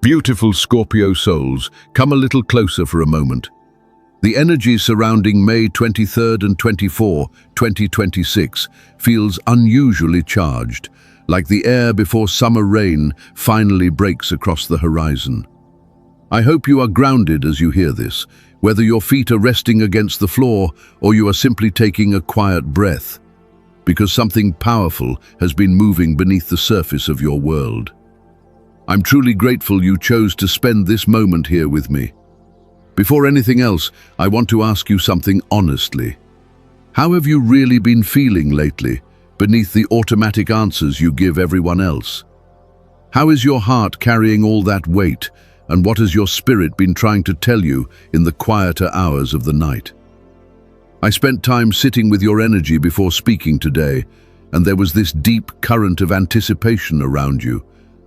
Beautiful Scorpio souls, come a little closer for a moment. The energy surrounding May 23rd and 24, 2026 feels unusually charged, like the air before summer rain finally breaks across the horizon. I hope you are grounded as you hear this, whether your feet are resting against the floor or you are simply taking a quiet breath, because something powerful has been moving beneath the surface of your world. I'm truly grateful you chose to spend this moment here with me. Before anything else, I want to ask you something honestly. How have you really been feeling lately, beneath the automatic answers you give everyone else? How is your heart carrying all that weight, and what has your spirit been trying to tell you in the quieter hours of the night? I spent time sitting with your energy before speaking today, and there was this deep current of anticipation around you,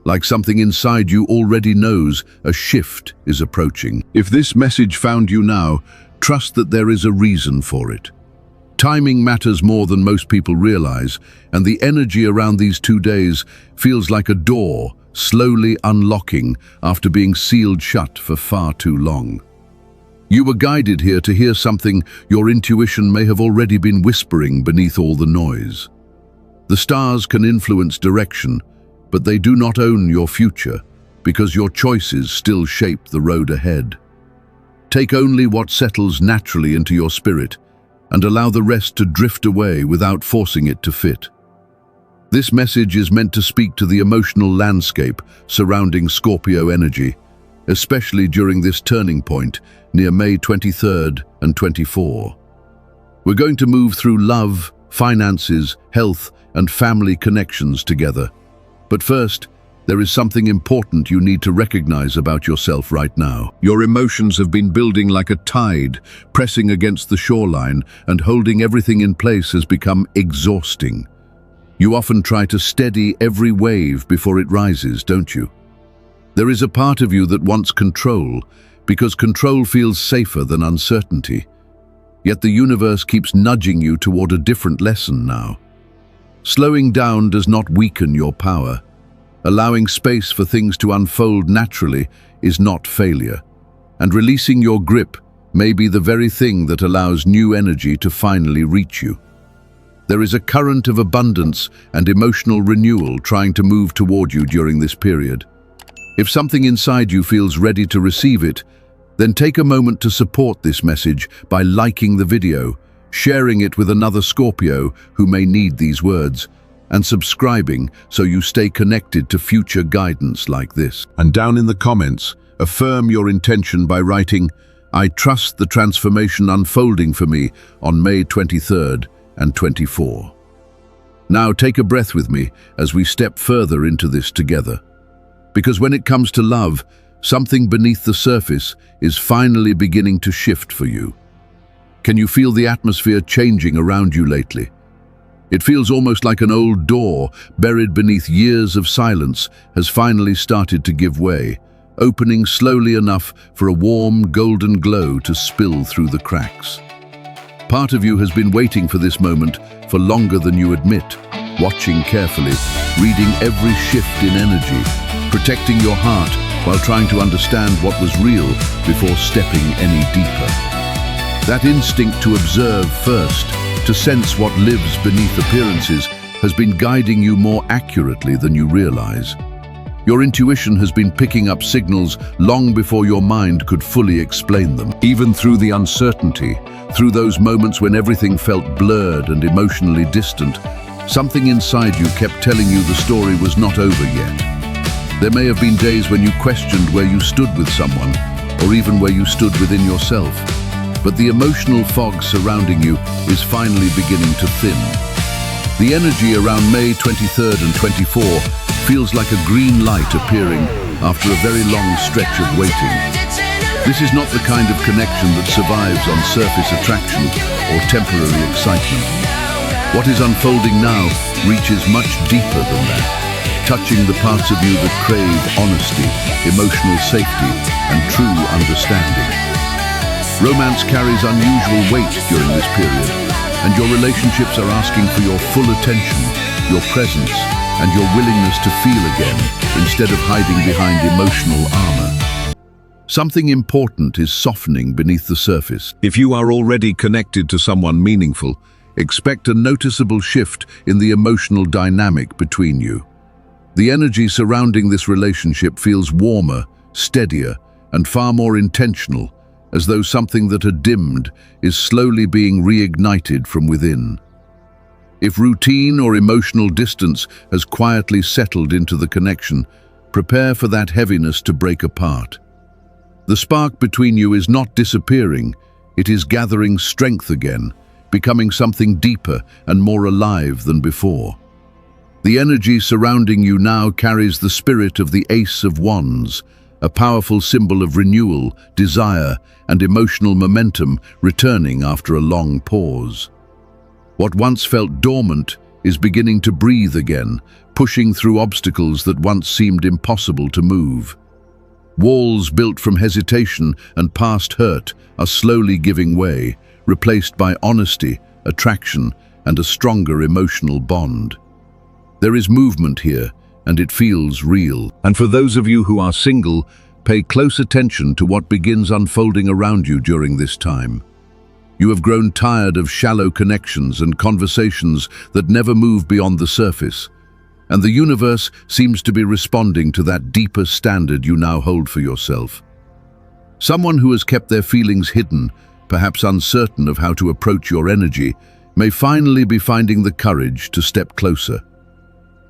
like something inside you already knows a shift is approaching. If this message found you now, trust that there is a reason for it. Timing matters more than most people realize, and the energy around these 2 days feels like a door slowly unlocking after being sealed shut for far too long. You were guided here to hear something your intuition may have already been whispering beneath all the noise. The stars can influence direction, but they do not own your future, because your choices still shape the road ahead. Take only what settles naturally into your spirit, and allow the rest to drift away without forcing it to fit. This message is meant to speak to the emotional landscape surrounding Scorpio energy, especially during this turning point near May 23rd and 24. We're going to move through love, finances, health, and family connections together. But first, there is something important you need to recognize about yourself right now. Your emotions have been building like a tide, pressing against the shoreline, and holding everything in place has become exhausting. You often try to steady every wave before it rises, don't you? There is a part of you that wants control, because control feels safer than uncertainty. Yet the universe keeps nudging you toward a different lesson now. Slowing down does not weaken your power. Allowing space for things to unfold naturally is not failure. And releasing your grip may be the very thing that allows new energy to finally reach you. There is a current of abundance and emotional renewal trying to move toward you during this period. If something inside you feels ready to receive it, then take a moment to support this message by liking the video, sharing it with another Scorpio who may need these words, and subscribing so you stay connected to future guidance like this. And down in the comments, affirm your intention by writing, "I trust the transformation unfolding for me on May 23rd and 24. Now take a breath with me as we step further into this together. Because when it comes to love, something beneath the surface is finally beginning to shift for you. Can you feel the atmosphere changing around you lately? It feels almost like an old door, buried beneath years of silence, has finally started to give way, opening slowly enough for a warm, golden glow to spill through the cracks. Part of you has been waiting for this moment for longer than you admit, watching carefully, reading every shift in energy, protecting your heart while trying to understand what was real before stepping any deeper. That instinct to observe first, to sense what lives beneath appearances, has been guiding you more accurately than you realize. Your intuition has been picking up signals long before your mind could fully explain them. Even through the uncertainty, through those moments when everything felt blurred and emotionally distant, something inside you kept telling you the story was not over yet. There may have been days when you questioned where you stood with someone, or even where you stood within yourself. But the emotional fog surrounding you is finally beginning to thin. The energy around May 23rd and 24 feels like a green light appearing after a very long stretch of waiting. This is not the kind of connection that survives on surface attraction or temporary excitement. What is unfolding now reaches much deeper than that, touching the parts of you that crave honesty, emotional safety, and true understanding. Romance carries unusual weight during this period, and your relationships are asking for your full attention, your presence, and your willingness to feel again instead of hiding behind emotional armor. Something important is softening beneath the surface. If you are already connected to someone meaningful, expect a noticeable shift in the emotional dynamic between you. The energy surrounding this relationship feels warmer, steadier, and far more intentional, as though something that had dimmed is slowly being reignited from within. If routine or emotional distance has quietly settled into the connection, prepare for that heaviness to break apart. The spark between you is not disappearing, it is gathering strength again, becoming something deeper and more alive than before. The energy surrounding you now carries the spirit of the Ace of Wands, a powerful symbol of renewal, desire, and emotional momentum returning after a long pause. What once felt dormant is beginning to breathe again, pushing through obstacles that once seemed impossible to move. Walls built from hesitation and past hurt are slowly giving way, replaced by honesty, attraction, and a stronger emotional bond. There is movement here, and it feels real. And for those of you who are single, pay close attention to what begins unfolding around you during this time. You have grown tired of shallow connections and conversations that never move beyond the surface, and the universe seems to be responding to that deeper standard you now hold for yourself. Someone who has kept their feelings hidden, perhaps uncertain of how to approach your energy, may finally be finding the courage to step closer.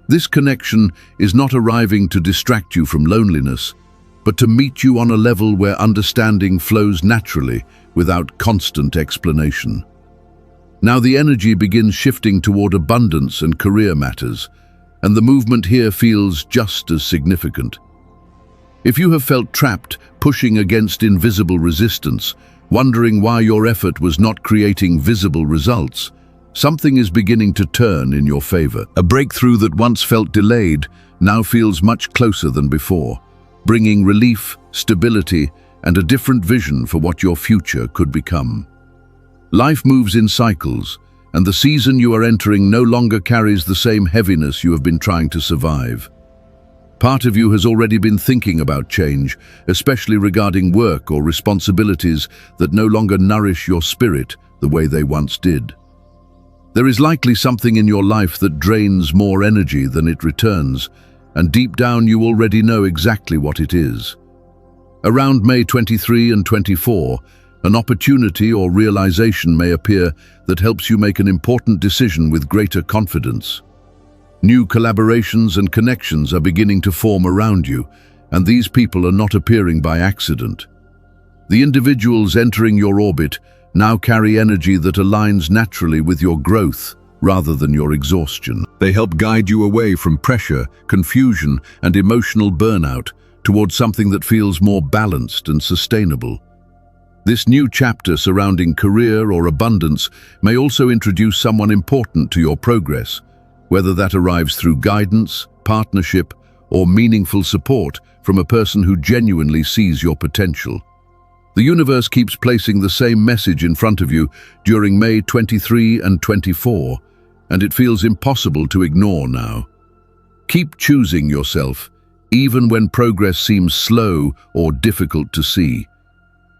This connection is not arriving to distract you from loneliness, but to meet you on a level where understanding flows naturally without constant explanation. Now the energy begins shifting toward abundance and career matters, and the movement here feels just as significant. If you have felt trapped, pushing against invisible resistance, wondering why your effort was not creating visible results, something is beginning to turn in your favor. A breakthrough that once felt delayed now feels much closer than before, bringing relief, stability, and a different vision for what your future could become. Life moves in cycles, and the season you are entering no longer carries the same heaviness you have been trying to survive. Part of you has already been thinking about change, especially regarding work or responsibilities that no longer nourish your spirit the way they once did. There is likely something in your life that drains more energy than it returns, and deep down you already know exactly what it is. Around May 23 and 24, an opportunity or realization may appear that helps you make an important decision with greater confidence. New collaborations and connections are beginning to form around you, and these people are not appearing by accident. The individuals entering your orbit now carry energy that aligns naturally with your growth rather than your exhaustion. They help guide you away from pressure, confusion, and emotional burnout towards something that feels more balanced and sustainable. This new chapter surrounding career or abundance may also introduce someone important to your progress, whether that arrives through guidance, partnership, or meaningful support from a person who genuinely sees your potential. The universe keeps placing the same message in front of you during May 23 and 24, and it feels impossible to ignore now. Keep choosing yourself, even when progress seems slow or difficult to see.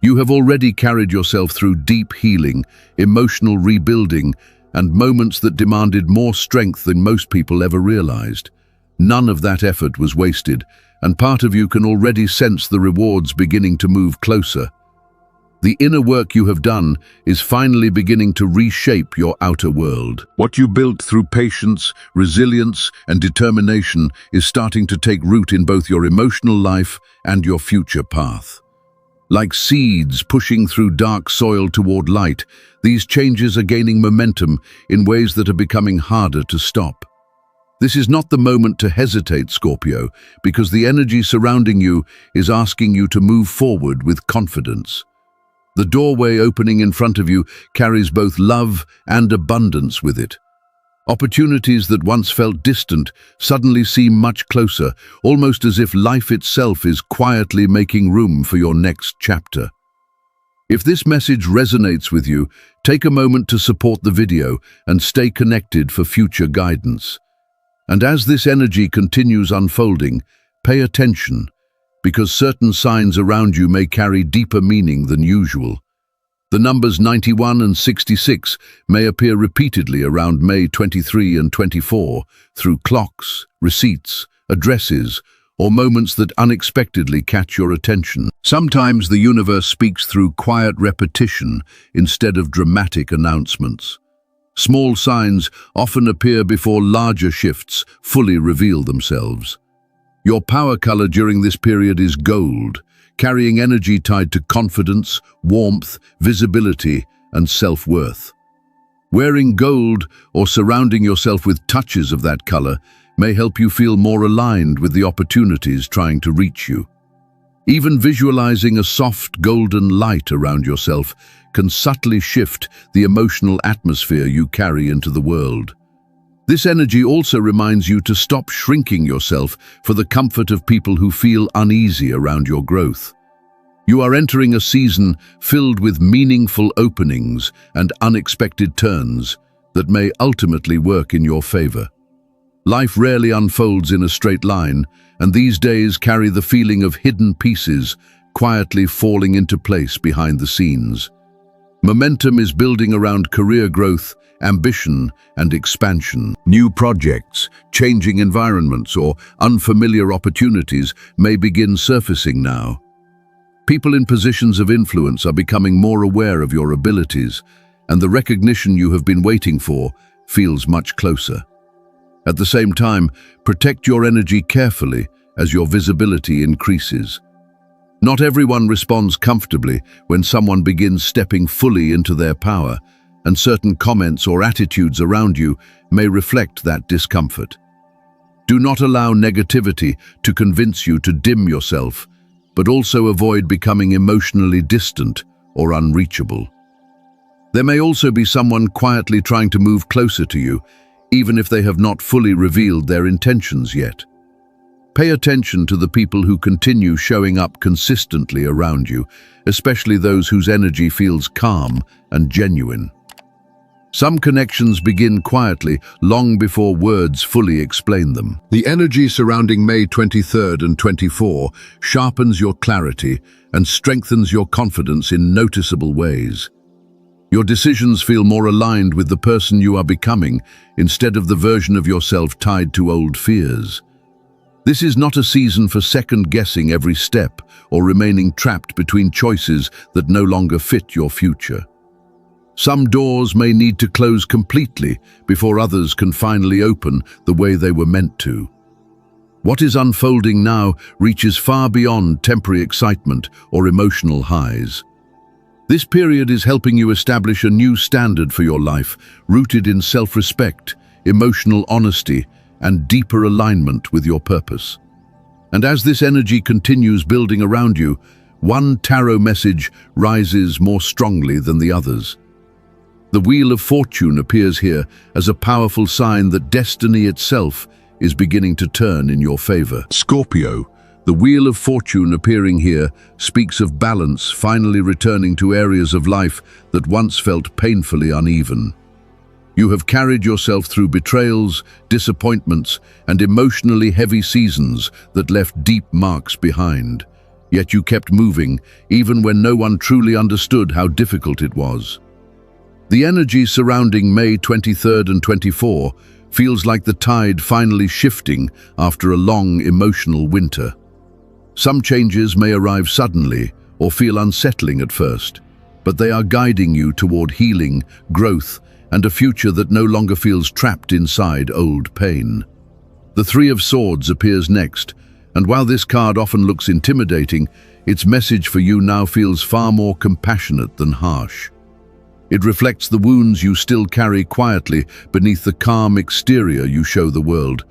You have already carried yourself through deep healing, emotional rebuilding, and moments that demanded more strength than most people ever realized. None of that effort was wasted, and part of you can already sense the rewards beginning to move closer. The inner work you have done is finally beginning to reshape your outer world. What you built through patience, resilience, and determination is starting to take root in both your emotional life and your future path. Like seeds pushing through dark soil toward light, these changes are gaining momentum in ways that are becoming harder to stop. This is not the moment to hesitate, Scorpio, because the energy surrounding you is asking you to move forward with confidence. The doorway opening in front of you carries both love and abundance with it. Opportunities that once felt distant suddenly seem much closer, almost as if life itself is quietly making room for your next chapter. If this message resonates with you, take a moment to support the video and stay connected for future guidance. And as this energy continues unfolding, pay attention, because certain signs around you may carry deeper meaning than usual. The numbers 91 and 66 may appear repeatedly around May 23 and 24 through clocks, receipts, addresses, or moments that unexpectedly catch your attention. Sometimes the universe speaks through quiet repetition instead of dramatic announcements. Small signs often appear before larger shifts fully reveal themselves. Your power color during this period is gold, carrying energy tied to confidence, warmth, visibility, and self-worth. Wearing gold or surrounding yourself with touches of that color may help you feel more aligned with the opportunities trying to reach you. Even visualizing a soft golden light around yourself can subtly shift the emotional atmosphere you carry into the world. This energy also reminds you to stop shrinking yourself for the comfort of people who feel uneasy around your growth. You are entering a season filled with meaningful openings and unexpected turns that may ultimately work in your favor. Life rarely unfolds in a straight line, and these days carry the feeling of hidden pieces quietly falling into place behind the scenes. Momentum is building around career growth, ambition, and expansion. New projects, changing environments, or unfamiliar opportunities may begin surfacing now. People in positions of influence are becoming more aware of your abilities, and the recognition you have been waiting for feels much closer. At the same time, protect your energy carefully as your visibility increases. Not everyone responds comfortably when someone begins stepping fully into their power, and certain comments or attitudes around you may reflect that discomfort. Do not allow negativity to convince you to dim yourself, but also avoid becoming emotionally distant or unreachable. There may also be someone quietly trying to move closer to you, even if they have not fully revealed their intentions yet. Pay attention to the people who continue showing up consistently around you, especially those whose energy feels calm and genuine. Some connections begin quietly, long before words fully explain them. The energy surrounding May 23rd and 24 sharpens your clarity and strengthens your confidence in noticeable ways. Your decisions feel more aligned with the person you are becoming, instead of the version of yourself tied to old fears. This is not a season for second-guessing every step or remaining trapped between choices that no longer fit your future. Some doors may need to close completely before others can finally open the way they were meant to. What is unfolding now reaches far beyond temporary excitement or emotional highs. This period is helping you establish a new standard for your life, rooted in self-respect, emotional honesty, and deeper alignment with your purpose. And as this energy continues building around you, one tarot message rises more strongly than the others. The Wheel of Fortune appears here as a powerful sign that destiny itself is beginning to turn in your favor. Scorpio, the Wheel of Fortune appearing here speaks of balance finally returning to areas of life that once felt painfully uneven. You have carried yourself through betrayals, disappointments, and emotionally heavy seasons that left deep marks behind. Yet you kept moving, even when no one truly understood how difficult it was. The energy surrounding May 23rd and 24 feels like the tide finally shifting after a long emotional winter. Some changes may arrive suddenly or feel unsettling at first, but they are guiding you toward healing, growth, and a future that no longer feels trapped inside old pain. The Three of Swords appears next, and while this card often looks intimidating, its message for you now feels far more compassionate than harsh. It reflects the wounds you still carry quietly beneath the calm exterior you show the world,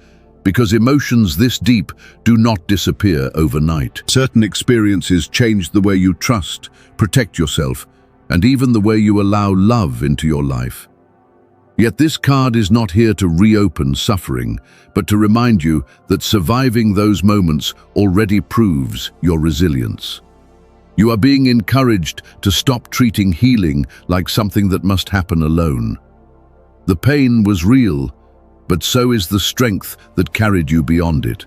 because emotions this deep do not disappear overnight. Certain experiences change the way you trust, protect yourself, and even the way you allow love into your life. Yet this card is not here to reopen suffering, but to remind you that surviving those moments already proves your resilience. You are being encouraged to stop treating healing like something that must happen alone. The pain was real, but so is the strength that carried you beyond it.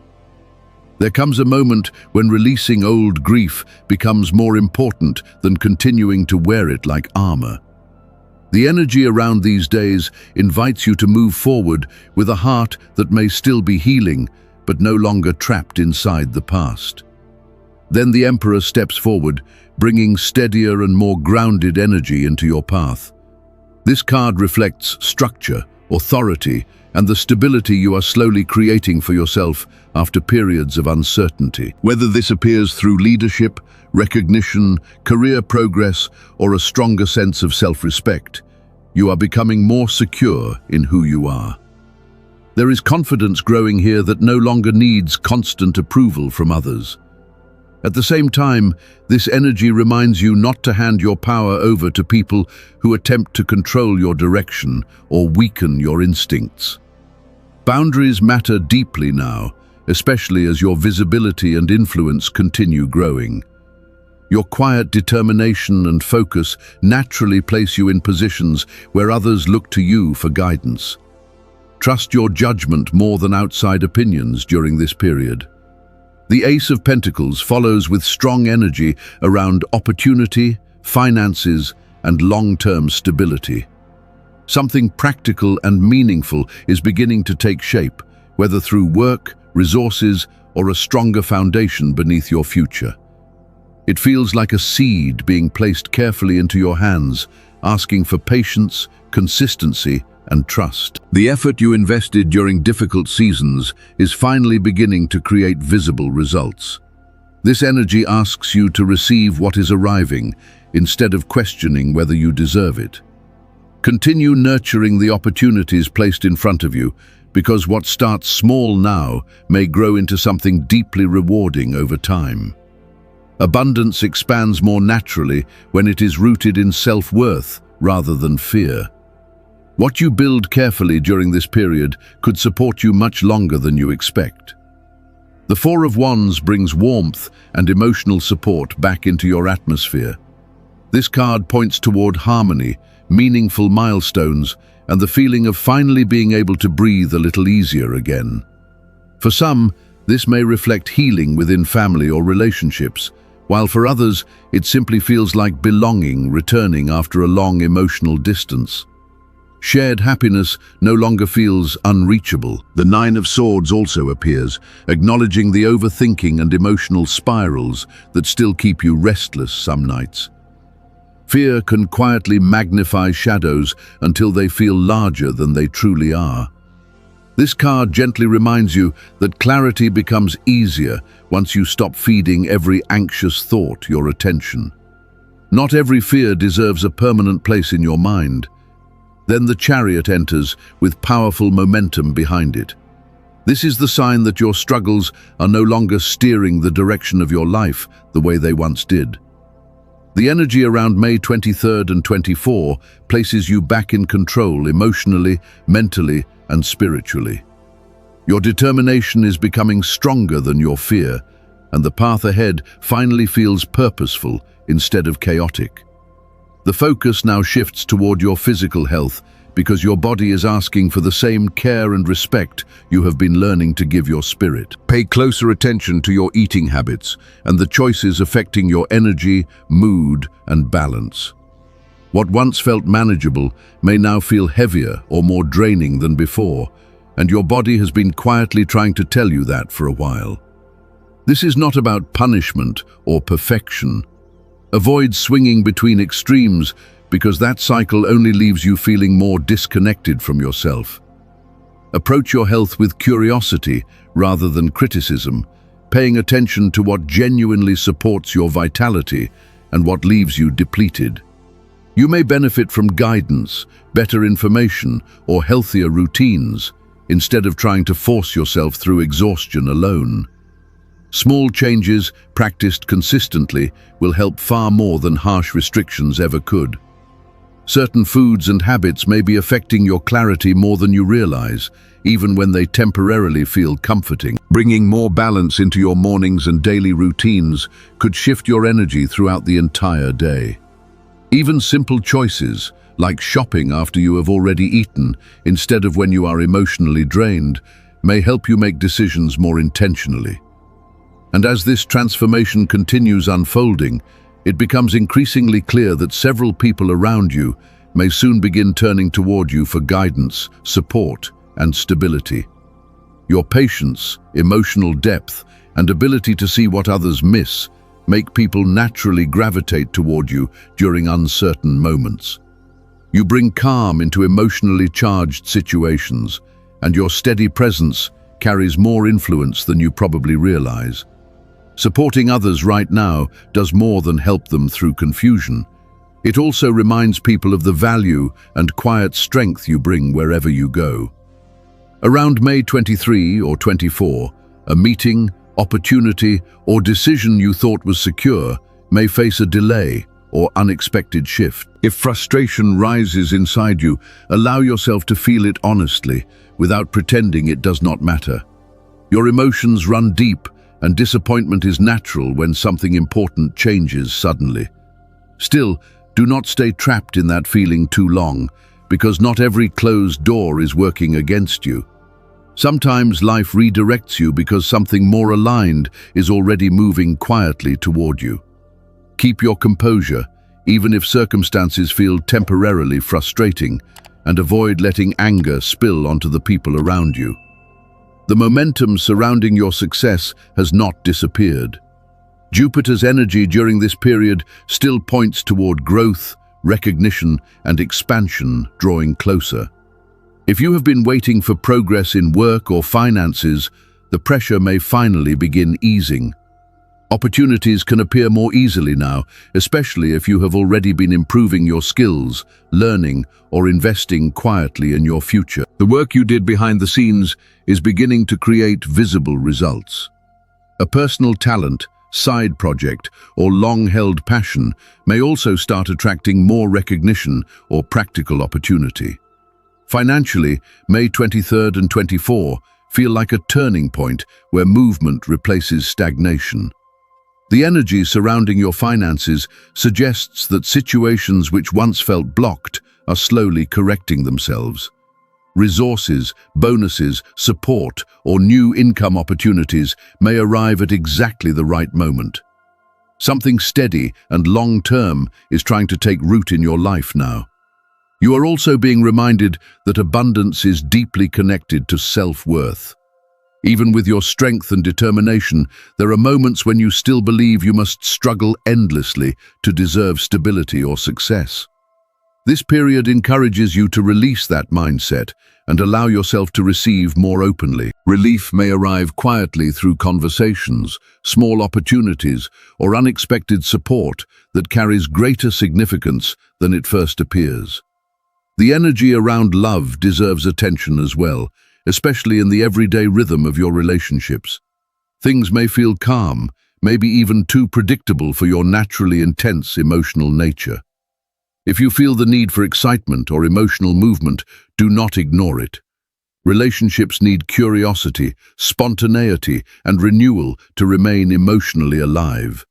There comes a moment when releasing old grief becomes more important than continuing to wear it like armor. The energy around these days invites you to move forward with a heart that may still be healing, but no longer trapped inside the past. Then the Emperor steps forward, bringing steadier and more grounded energy into your path. This card reflects structure, authority, and the stability you are slowly creating for yourself after periods of uncertainty. Whether this appears through leadership, recognition, career progress, or a stronger sense of self-respect, you are becoming more secure in who you are. There is confidence growing here that no longer needs constant approval from others. At the same time, this energy reminds you not to hand your power over to people who attempt to control your direction or weaken your instincts. Boundaries matter deeply now, especially as your visibility and influence continue growing. Your quiet determination and focus naturally place you in positions where others look to you for guidance. Trust your judgment more than outside opinions during this period. The Ace of Pentacles follows with strong energy around opportunity, finances, and long-term stability. Something practical and meaningful is beginning to take shape, whether through work, resources, or a stronger foundation beneath your future. It feels like a seed being placed carefully into your hands, asking for patience, consistency, and trust. The effort you invested during difficult seasons is finally beginning to create visible results. This energy asks you to receive what is arriving, instead of questioning whether you deserve it. Continue nurturing the opportunities placed in front of you, because what starts small now may grow into something deeply rewarding over time. Abundance expands more naturally when it is rooted in self-worth rather than fear. What you build carefully during this period could support you much longer than you expect. The Four of Wands brings warmth and emotional support back into your atmosphere. This card points toward harmony, meaningful milestones, and the feeling of finally being able to breathe a little easier again. For some, this may reflect healing within family or relationships, while for others, it simply feels like belonging returning after a long emotional distance. Shared happiness no longer feels unreachable. The Nine of Swords also appears, acknowledging the overthinking and emotional spirals that still keep you restless some nights. Fear can quietly magnify shadows until they feel larger than they truly are. This card gently reminds you that clarity becomes easier once you stop feeding every anxious thought your attention. Not every fear deserves a permanent place in your mind. Then the Chariot enters with powerful momentum behind it. This is the sign that your struggles are no longer steering the direction of your life the way they once did. The energy around May 23rd and 24 places you back in control emotionally, mentally, and spiritually. Your determination is becoming stronger than your fear, and the path ahead finally feels purposeful instead of chaotic. The focus now shifts toward your physical health because your body is asking for the same care and respect you have been learning to give your spirit. Pay closer attention to your eating habits and the choices affecting your energy, mood, and balance. What once felt manageable may now feel heavier or more draining than before, and your body has been quietly trying to tell you that for a while. This is not about punishment or perfection. Avoid swinging between extremes because that cycle only leaves you feeling more disconnected from yourself. Approach your health with curiosity rather than criticism, paying attention to what genuinely supports your vitality and what leaves you depleted. You may benefit from guidance, better information, or healthier routines, instead of trying to force yourself through exhaustion alone. Small changes, practiced consistently, will help far more than harsh restrictions ever could. Certain foods and habits may be affecting your clarity more than you realize, even when they temporarily feel comforting. Bringing more balance into your mornings and daily routines could shift your energy throughout the entire day. Even simple choices, like shopping after you have already eaten instead of when you are emotionally drained, may help you make decisions more intentionally. And as this transformation continues unfolding, it becomes increasingly clear that several people around you may soon begin turning toward you for guidance, support, and stability. Your patience, emotional depth, and ability to see what others miss make people naturally gravitate toward you during uncertain moments. You bring calm into emotionally charged situations, and your steady presence carries more influence than you probably realize. Supporting others right now does more than help them through confusion. It also reminds people of the value and quiet strength you bring wherever you go. Around May 23 or 24, a meeting, opportunity, or decision you thought was secure may face a delay or unexpected shift. If frustration rises inside you, allow yourself to feel it honestly, without pretending it does not matter. Your emotions run deep, and disappointment is natural when something important changes suddenly. Still, do not stay trapped in that feeling too long, because not every closed door is working against you. Sometimes life redirects you because something more aligned is already moving quietly toward you. Keep your composure, even if circumstances feel temporarily frustrating, and avoid letting anger spill onto the people around you. The momentum surrounding your success has not disappeared. Jupiter's energy during this period still points toward growth, recognition, and expansion drawing closer. If you have been waiting for progress in work or finances, the pressure may finally begin easing. Opportunities can appear more easily now, especially if you have already been improving your skills, learning, or investing quietly in your future. The work you did behind the scenes is beginning to create visible results. A personal talent, side project, or long-held passion may also start attracting more recognition or practical opportunity. Financially, May 23rd and 24 feel like a turning point where movement replaces stagnation. The energy surrounding your finances suggests that situations which once felt blocked are slowly correcting themselves. Resources, bonuses, support, or new income opportunities may arrive at exactly the right moment. Something steady and long-term is trying to take root in your life now. You are also being reminded that abundance is deeply connected to self-worth. Even with your strength and determination, there are moments when you still believe you must struggle endlessly to deserve stability or success. This period encourages you to release that mindset and allow yourself to receive more openly. Relief may arrive quietly through conversations, small opportunities, or unexpected support that carries greater significance than it first appears. The energy around love deserves attention as well, especially in the everyday rhythm of your relationships. Things may feel calm, maybe even too predictable for your naturally intense emotional nature. If you feel the need for excitement or emotional movement, do not ignore it. Relationships need curiosity, spontaneity, and renewal to remain emotionally alive.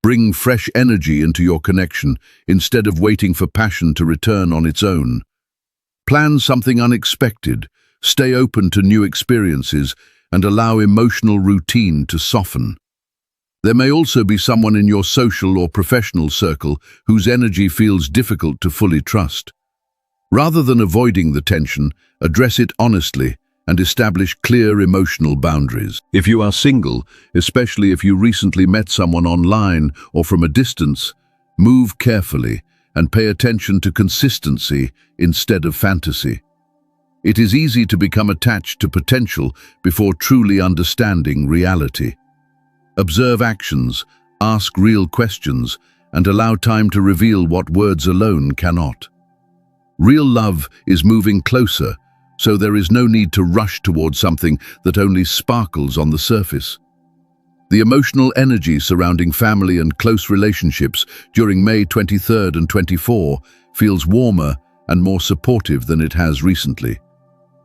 Bring fresh energy into your connection instead of waiting for passion to return on its own. Plan something unexpected, stay open to new experiences, and allow emotional routine to soften. There may also be someone in your social or professional circle whose energy feels difficult to fully trust. Rather than avoiding the tension, address it honestly and establish clear emotional boundaries. If you are single, especially if you recently met someone online or from a distance, move carefully and pay attention to consistency instead of fantasy. It is easy to become attached to potential before truly understanding reality. Observe actions, ask real questions, and allow time to reveal what words alone cannot. Real love is moving closer, so there is no need to rush towards something that only sparkles on the surface. The emotional energy surrounding family and close relationships during May 23rd and 24 feels warmer and more supportive than it has recently.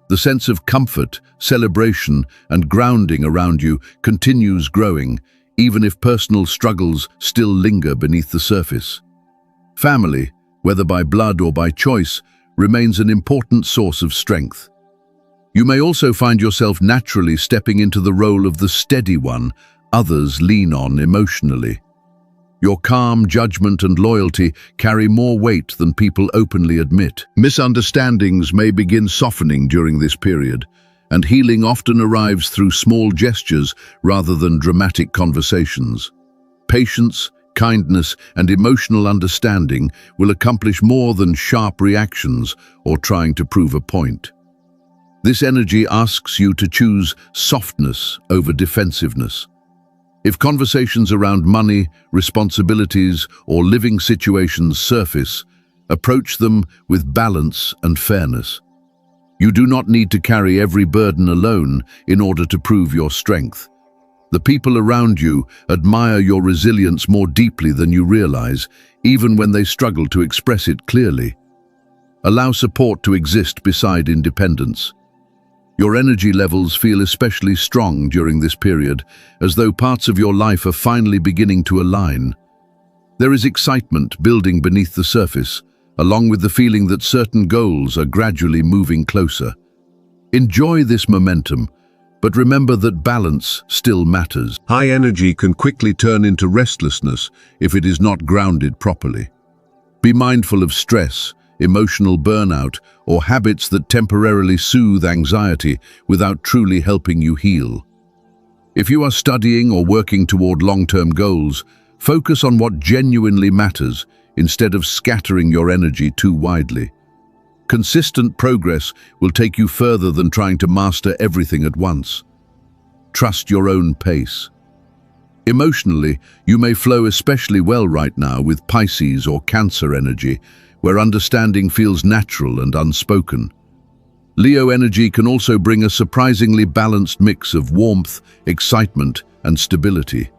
The sense of comfort, celebration, and grounding around you continues growing, even if personal struggles still linger beneath the surface. Family, whether by blood or by choice, remains an important source of strength. You may also find yourself naturally stepping into the role of the steady one others lean on emotionally. Your calm, judgment and loyalty carry more weight than people openly admit. Misunderstandings may begin softening during this period, and healing often arrives through small gestures rather than dramatic conversations. Patience, kindness and emotional understanding will accomplish more than sharp reactions or trying to prove a point. This energy asks you to choose softness over defensiveness. If conversations around money, responsibilities, or living situations surface, approach them with balance and fairness. You do not need to carry every burden alone in order to prove your strength. The people around you admire your resilience more deeply than you realize, even when they struggle to express it clearly. Allow support to exist beside independence. Your energy levels feel especially strong during this period, as though parts of your life are finally beginning to align. There is excitement building beneath the surface, along with the feeling that certain goals are gradually moving closer. Enjoy this momentum, but remember that balance still matters. High energy can quickly turn into restlessness if it is not grounded properly. Be mindful of stress, emotional burnout, or habits that temporarily soothe anxiety without truly helping you heal. If you are studying or working toward long-term goals, focus on what genuinely matters instead of scattering your energy too widely. Consistent progress will take you further than trying to master everything at once. Trust your own pace. Emotionally, you may flow especially well right now with Pisces or Cancer energy, where understanding feels natural and unspoken. Leo energy can also bring a surprisingly balanced mix of warmth, excitement, and stability.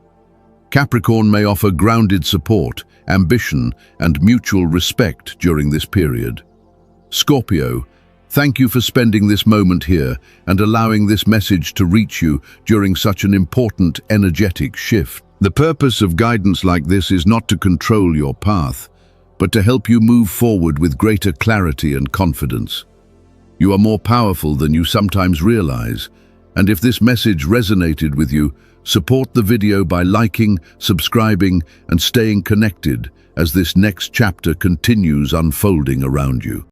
Capricorn may offer grounded support, ambition, and mutual respect during this period. Scorpio, thank you for spending this moment here and allowing this message to reach you during such an important energetic shift. The purpose of guidance like this is not to control your path, but to help you move forward with greater clarity and confidence. You are more powerful than you sometimes realize, and if this message resonated with you, support the video by liking, subscribing, and staying connected as this next chapter continues unfolding around you.